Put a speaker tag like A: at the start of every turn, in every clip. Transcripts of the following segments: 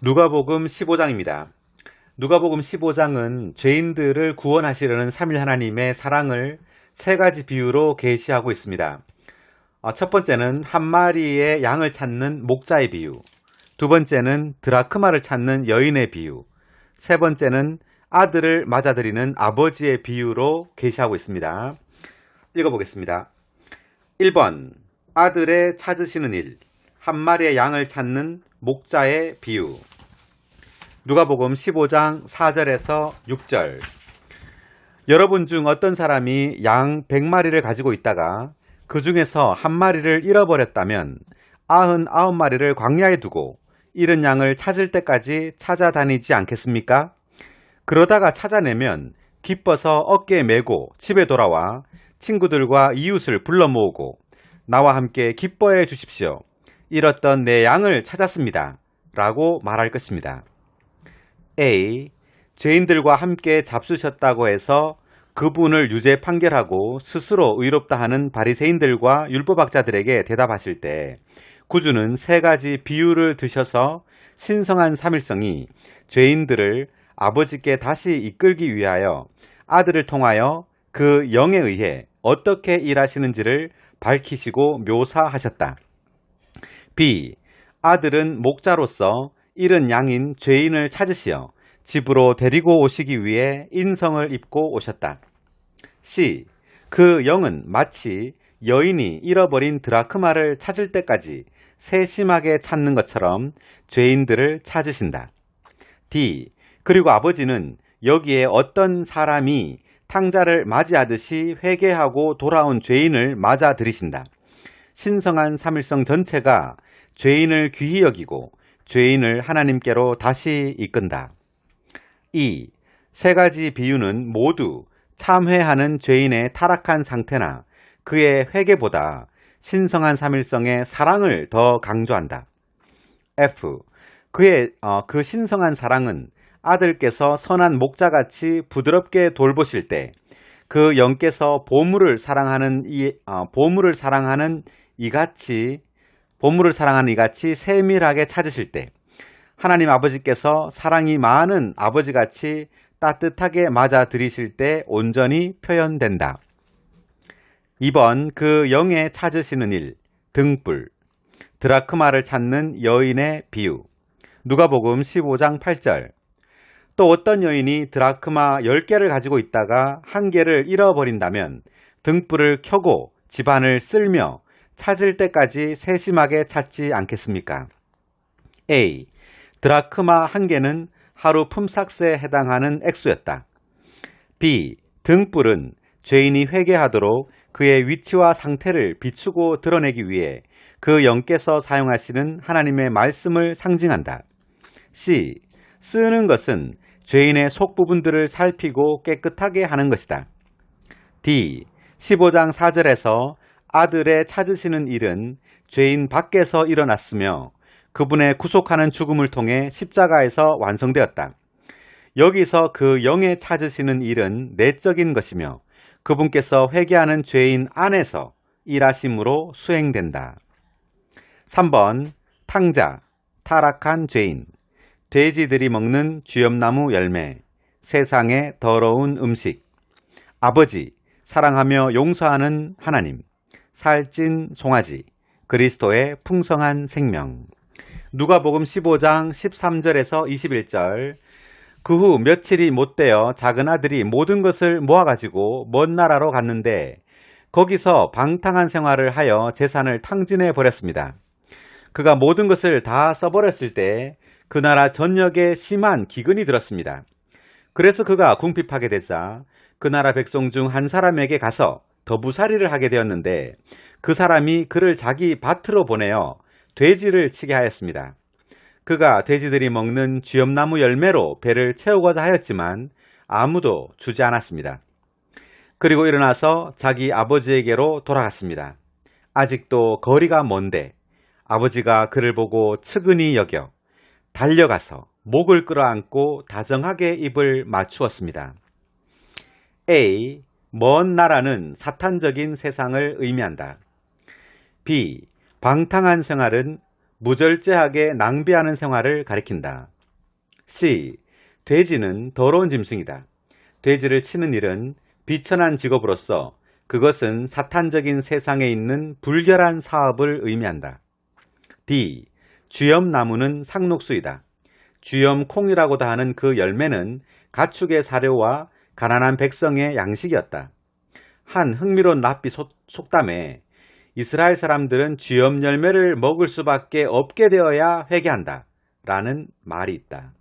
A: 누가복음 15장입니다. 누가복음 15장은 죄인들을 구원하시려는 삼위 하나님의 사랑을 세 가지 비유로 계시하고 있습니다. 첫 번째는 한 마리의 양을 찾는 목자의 비유, 두 번째는 드라크마를 찾는 여인의 비유, 세 번째는 아들을 맞아들이는 아버지의 비유로 계시하고 있습니다. 읽어보겠습니다. 1번 아들의 찾으시는 일, 한 마리의 양을 찾는 목자의 비유. 누가복음 15장 4절에서 6절. 여러분 중 어떤 사람이 양 100마리를 가지고 있다가 그 중에서 한 마리를 잃어버렸다면 99마리를 광야에 두고 잃은 양을 찾을 때까지 찾아다니지 않겠습니까? 그러다가 찾아내면 기뻐서 어깨에 메고 집에 돌아와 친구들과 이웃을 불러 모으고 나와 함께 기뻐해 주십시오. 잃었던 내 양을 찾았습니다. 라고 말할 것입니다. A. 죄인들과 함께 잡수셨다고 해서 그분을 유죄 판결하고 스스로 의롭다 하는 바리새인들과 율법학자들에게 대답하실 때 구주는 세 가지 비유를 드셔서 신성한 삼일성이 죄인들을 아버지께 다시 이끌기 위하여 아들을 통하여 그 영에 의해 어떻게 일하시는지를 밝히시고 묘사하셨다. B. 아들은 목자로서 잃은 양인 죄인을 찾으시어 집으로 데리고 오시기 위해 인성을 입고 오셨다. C. 그 영은 마치 여인이 잃어버린 드라크마를 찾을 때까지 세심하게 찾는 것처럼 죄인들을 찾으신다. D. 그리고 아버지는 여기에 어떤 사람이 탕자를 맞이하듯이 회개하고 돌아온 죄인을 맞아들이신다. 신성한 삼일성 전체가 죄인을 귀히 여기고 죄인을 하나님께로 다시 이끈다. 2. 세 가지 비유는 모두 참회하는 죄인의 타락한 상태나 그의 회개보다 신성한 삼일성의 사랑을 더 강조한다. F. 그 신성한 사랑은 아들께서 선한 목자같이 부드럽게 돌보실 때 그 영께서 보물을 사랑하는 이같이 세밀하게 찾으실 때 하나님 아버지께서 사랑이 많은 아버지같이 따뜻하게 맞아들이실 때 온전히 표현된다. 2번 그 영에 찾으시는 일, 등불, 드라크마를 찾는 여인의 비유. 누가복음 15장 8절. 또 어떤 여인이 드라크마 10개를 가지고 있다가 한 개를 잃어버린다면 등불을 켜고 집안을 쓸며 찾을 때까지 세심하게 찾지 않겠습니까? A. 드라크마 한 개는 하루 품삯에 해당하는 액수였다. B. 등불은 죄인이 회개하도록 그의 위치와 상태를 비추고 드러내기 위해 그 영께서 사용하시는 하나님의 말씀을 상징한다. C. 쓰는 것은 죄인의 속부분들을 살피고 깨끗하게 하는 것이다. D. 15장 4절에서 아들의 찾으시는 일은 죄인 밖에서 일어났으며 그분의 구속하는 죽음을 통해 십자가에서 완성되었다. 여기서 그 영에 찾으시는 일은 내적인 것이며 그분께서 회개하는 죄인 안에서 일하심으로 수행된다. 3번 탕자, 타락한 죄인, 돼지들이 먹는 쥐염나무 열매, 세상의 더러운 음식, 아버지, 사랑하며 용서하는 하나님, 살찐 송아지, 그리스도의 풍성한 생명. 누가복음 15장 13절에서 21절. 그 후 며칠이 못되어 작은 아들이 모든 것을 모아가지고 먼 나라로 갔는데 거기서 방탕한 생활을 하여 재산을 탕진해 버렸습니다. 그가 모든 것을 다 써버렸을 때 그 나라 전역에 심한 기근이 들었습니다. 그래서 그가 궁핍하게 되자 그 나라 백성 중 한 사람에게 가서 더부살이를 하게 되었는데 그 사람이 그를 자기 밭으로 보내어 돼지를 치게 하였습니다. 그가 돼지들이 먹는 쥐염나무 열매로 배를 채우고자 하였지만 아무도 주지 않았습니다. 그리고 일어나서 자기 아버지에게로 돌아갔습니다. 아직도 거리가 먼데 아버지가 그를 보고 측은히 여겨 달려가서 목을 끌어안고 다정하게 입을 맞추었습니다. A. 먼 나라는 사탄적인 세상을 의미한다. B. 방탕한 생활은 무절제하게 낭비하는 생활을 가리킨다. C. 돼지는 더러운 짐승이다. 돼지를 치는 일은 비천한 직업으로서 그것은 사탄적인 세상에 있는 불결한 사업을 의미한다. D. 쥐염나무는 상록수이다. 쥐염콩이라고도 하는 그 열매는 가축의 사료와 가난한 백성의 양식이었다. 한 흥미로운 랍비 속담에 이스라엘 사람들은 쥐염 열매를 먹을 수밖에 없게 되어야 회개한다 라는 말이 있다.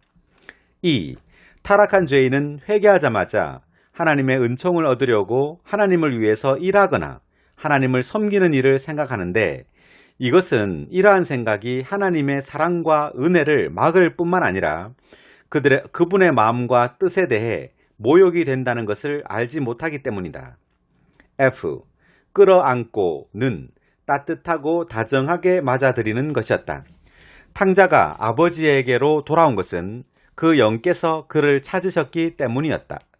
A: 2. 타락한 죄인은 회개하자마자 하나님의 은총을 얻으려고 하나님을 위해서 일하거나 하나님을 섬기는 일을 생각하는데 이것은 이러한 생각이 하나님의 사랑과 은혜를 막을 뿐만 아니라 그분의 마음과 뜻에 대해 모욕이 된다는 것을 알지 못하기 때문이다. F. 끌어안고는 따뜻하고 다정하게 맞아들이는 것이었다. 탕자가 아버지에게로 돌아온 것은 그 영께서 그를 찾으셨기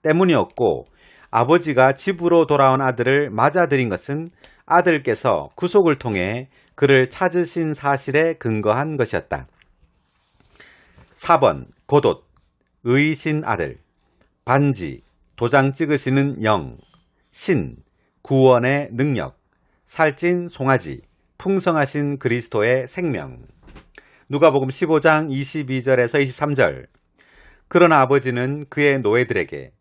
A: 때문이었고 아버지가 집으로 돌아온 아들을 맞아들인 것은 아들께서 구속을 통해 그를 찾으신 사실에 근거한 것이었다. 4번 고돛, 의이신 아들, 반지, 도장 찍으시는 영, 신, 구원의 능력, 살찐 송아지, 풍성하신 그리스도의 생명. 누가복음 15장 22절에서 23절. 그러나 아버지는 그의 노예들에게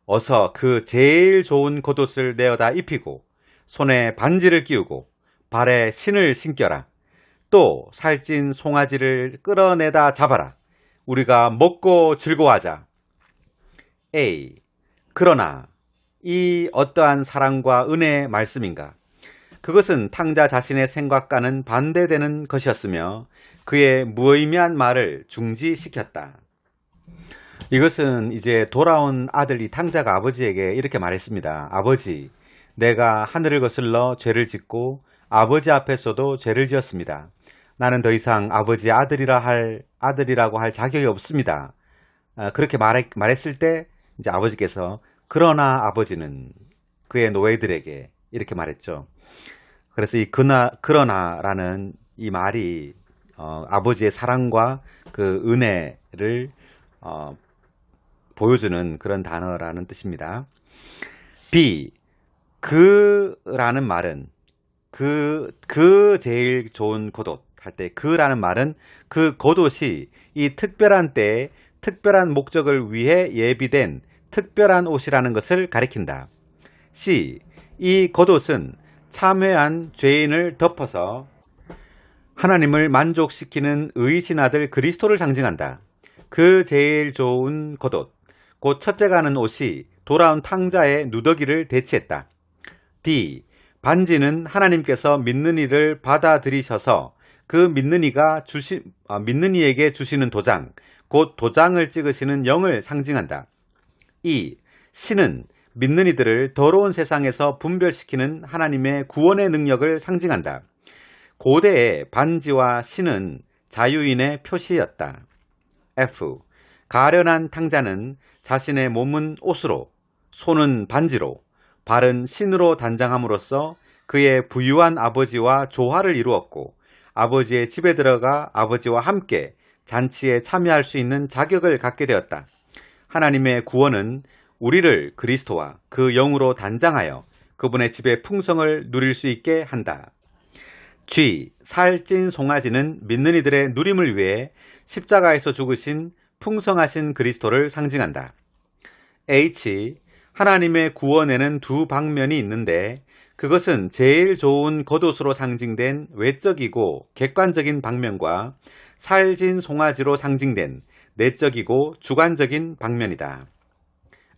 A: 어서 그 제일 좋은 겉옷을 내어다 입히고 손에 반지를 끼우고 발에 신을 신겨라. 또 살찐 송아지를 끌어내다 잡아라. 우리가 먹고 즐거워하자. A. 그러나 이 어떠한 사랑과 은혜의 말씀인가? 그것은 탕자 자신의 생각과는 반대되는 것이었으며 그의 무의미한 말을 중지시켰다. 이것은 이제 돌아온 아들이 탕자가 아버지에게 이렇게 말했습니다. 아버지, 내가 하늘을 거슬러 죄를 짓고 아버지 앞에서도 죄를 지었습니다. 나는 더 이상 아버지의 아들이라고 할 자격이 없습니다. 그렇게 말했을 때 이제 아버지께서 그러나 아버지는 그의 노예들에게 이렇게 말했죠. 그래서 이 그러나라는 이 말이 아버지의 사랑과 그 은혜를 보여주는 그런 단어라는 뜻입니다. B. 그라는 말은 그 제일 좋은 겉옷 할 때 그라는 말은 그 겉옷이 이 특별한 때에 특별한 목적을 위해 예비된 특별한 옷이라는 것을 가리킨다. C. 이 겉옷은 참회한 죄인을 덮어서 하나님을 만족시키는 의이신 아들 그리스도를 상징한다. 그 제일 좋은 겉옷, 곧 첫째가 하는 옷이 돌아온 탕자의 누더기를 대체했다. D. 반지는 하나님께서 믿는 이를 받아들이셔서 그 믿는 이에게 주시는 도장, 곧 도장을 찍으시는 영을 상징한다. E. 신은 믿는 이들을 더러운 세상에서 분별시키는 하나님의 구원의 능력을 상징한다. 고대의 반지와 신은 자유인의 표시였다. F. 가련한 탕자는 자신의 몸은 옷으로, 손은 반지로, 발은 신으로 단장함으로써 그의 부유한 아버지와 조화를 이루었고 아버지의 집에 들어가 아버지와 함께 잔치에 참여할 수 있는 자격을 갖게 되었다. 하나님의 구원은 우리를 그리스도와 그 영으로 단장하여 그분의 집의 풍성을 누릴 수 있게 한다. G. 살찐 송아지는 믿는 이들의 누림을 위해 십자가에서 죽으신 풍성하신 그리스도를 상징한다. H. 하나님의 구원에는 두 방면이 있는데 그것은 제일 좋은 겉옷으로 상징된 외적이고 객관적인 방면과 살찐 송아지로 상징된 내적이고 주관적인 방면이다.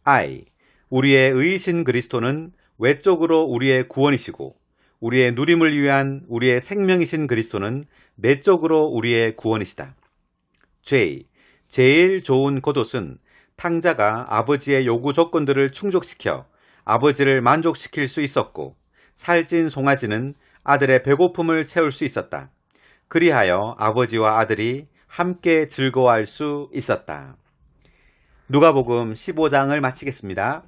A: I. 우리의 의이신 그리스도는 외적으로 우리의 구원이시고 우리의 누림을 위한 우리의 생명이신 그리스도는 내적으로 우리의 구원이시다. J. 제일 좋은 겉옷은 탕자가 아버지의 요구 조건들을 충족시켜 아버지를 만족시킬 수 있었고 살찐 송아지는 아들의 배고픔을 채울 수 있었다. 그리하여 아버지와 아들이 함께 즐거워할 수 있었다. 누가복음 15장을 마치겠습니다.